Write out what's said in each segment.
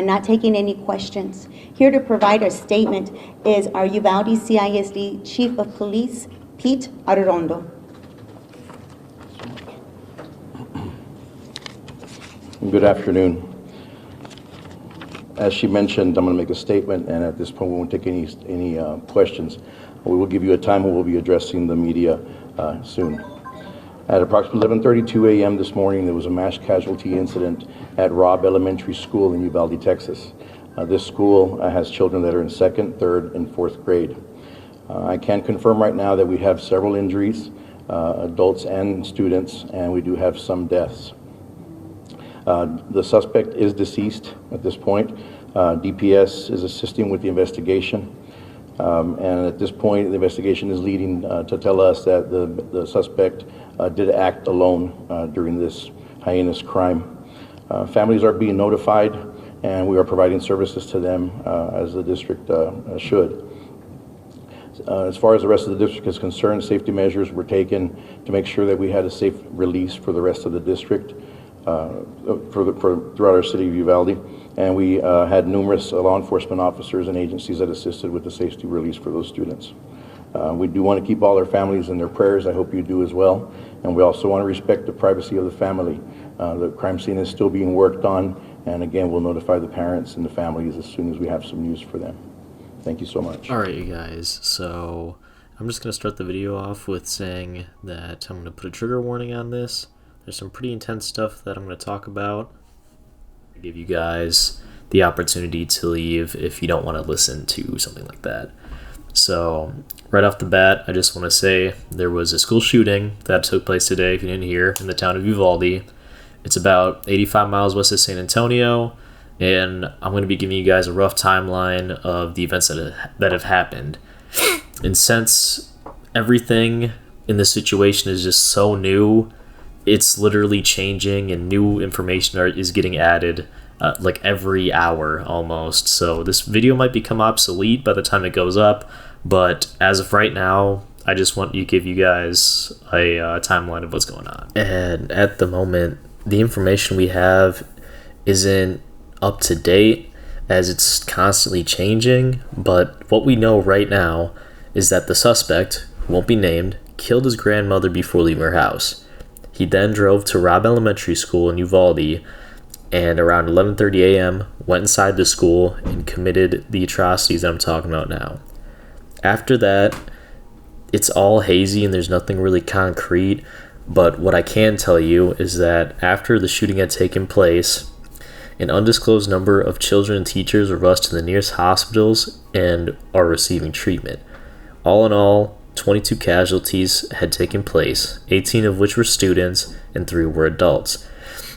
I'm not taking any questions. Here to provide a statement is our Uvalde CISD Chief of Police, Pete Arredondo. Good afternoon. As she mentioned, I'm going to make a statement, and at this point we won't take any questions. We will give you a time when we'll be addressing the media soon. At approximately 11:32 a.m. this morning, there was a mass casualty incident at Robb Elementary School in Uvalde, Texas. This school has children that are in 2nd, 3rd, and 4th grade. I can confirm right now that we have several injuries, adults and students, and we do have some deaths. The suspect is deceased at this point. DPS is assisting with the investigation. And at this point, the investigation is leading to tell us that the suspect did act alone during this heinous crime. Families are being notified, and we are providing services to them as the district should. As far as the rest of the district is concerned, safety measures were taken to make sure that we had a safe release for the rest of the district throughout our city of Uvalde. And we had numerous law enforcement officers and agencies that assisted with the safety release for those students. We do want to keep all our families in their prayers. I hope you do as well. And we also want to respect the privacy of the family. The crime scene is still being worked on, and again, we'll notify the parents and the families as soon as we have some news for them. Thank you so much. Alright, you guys, so I'm just going to start the video off with saying that I'm going to put a trigger warning on this. There's some pretty intense stuff that I'm going to talk about. I give you guys the opportunity to leave if you don't want to listen to something like that. So, right off the bat, I just want to say there was a school shooting that took place today, if you didn't hear, in the town of Ulvalde. It's about 85 miles west of San Antonio, and I'm going to be giving you guys a rough timeline of the events that have happened. And since everything in this situation is just so new, it's literally changing, and new information is getting added like every hour almost. So this video might become obsolete by the time it goes up, but as of right now, I just want to give you guys a timeline of what's going on. And at the moment, the information we have isn't up to date, as it's constantly changing, but what we know right now is that the suspect, who won't be named, killed his grandmother before leaving her house. He then drove to Robb Elementary School in Uvalde, and around 11:30 a.m. went inside the school and committed the atrocities that I'm talking about now. After that, it's all hazy and there's nothing really concrete, but what I can tell you is that after the shooting had taken place, an undisclosed number of children and teachers were rushed to the nearest hospitals and are receiving treatment. All in all, 22 casualties had taken place, 18 of which were students and 3 were adults.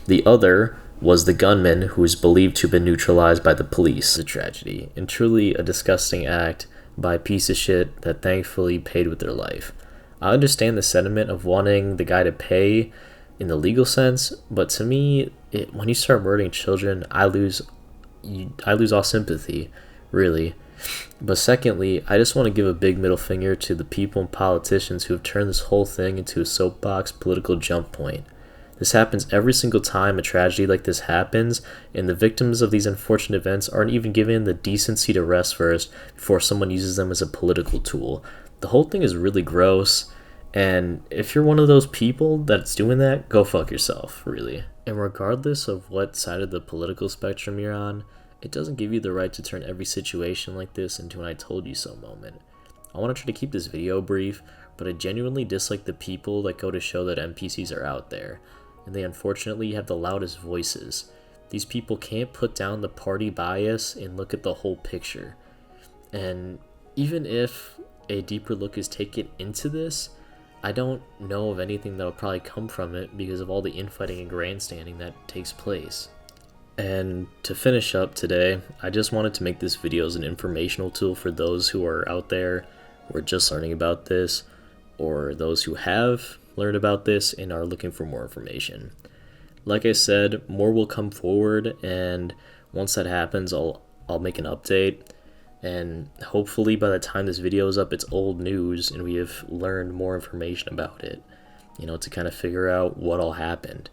The other was the gunman, who is believed to have been neutralized by the police. It's a tragedy, and truly a disgusting act by a piece of shit that thankfully paid with their life. I understand the sentiment of wanting the guy to pay in the legal sense, but to me, when you start murdering children, I lose all sympathy, really. But secondly, I just want to give a big middle finger to the people and politicians who have turned this whole thing into a soapbox political jump point. This happens every single time a tragedy like this happens, and the victims of these unfortunate events aren't even given the decency to rest first before someone uses them as a political tool. The whole thing is really gross, and if you're one of those people that's doing that, go fuck yourself, really. And regardless of what side of the political spectrum you're on, it doesn't give you the right to turn every situation like this into an I told you so moment. I want to try to keep this video brief, but I genuinely dislike the people that go to show that NPCs are out there, and they unfortunately have the loudest voices. These people can't put down the party bias and look at the whole picture. And even if a deeper look is taken into this, I don't know of anything that will probably come from it because of all the infighting and grandstanding that takes place. And to finish up today, I just wanted to make this video as an informational tool for those who are out there who are just learning about this, or those who have learned about this and are looking for more information. Like I said, more will come forward, and once that happens, I'll make an update. And hopefully by the time this video is up, it's old news and we have learned more information about it, to kind of figure out what all happened.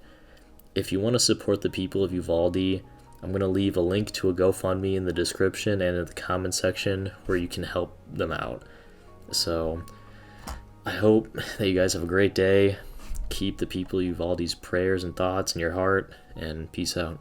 If you want to support the people of Uvalde, I'm going to leave a link to a GoFundMe in the description and in the comment section where you can help them out. So I hope that you guys have a great day. Keep the people Uvalde's prayers and thoughts in your heart, and peace out.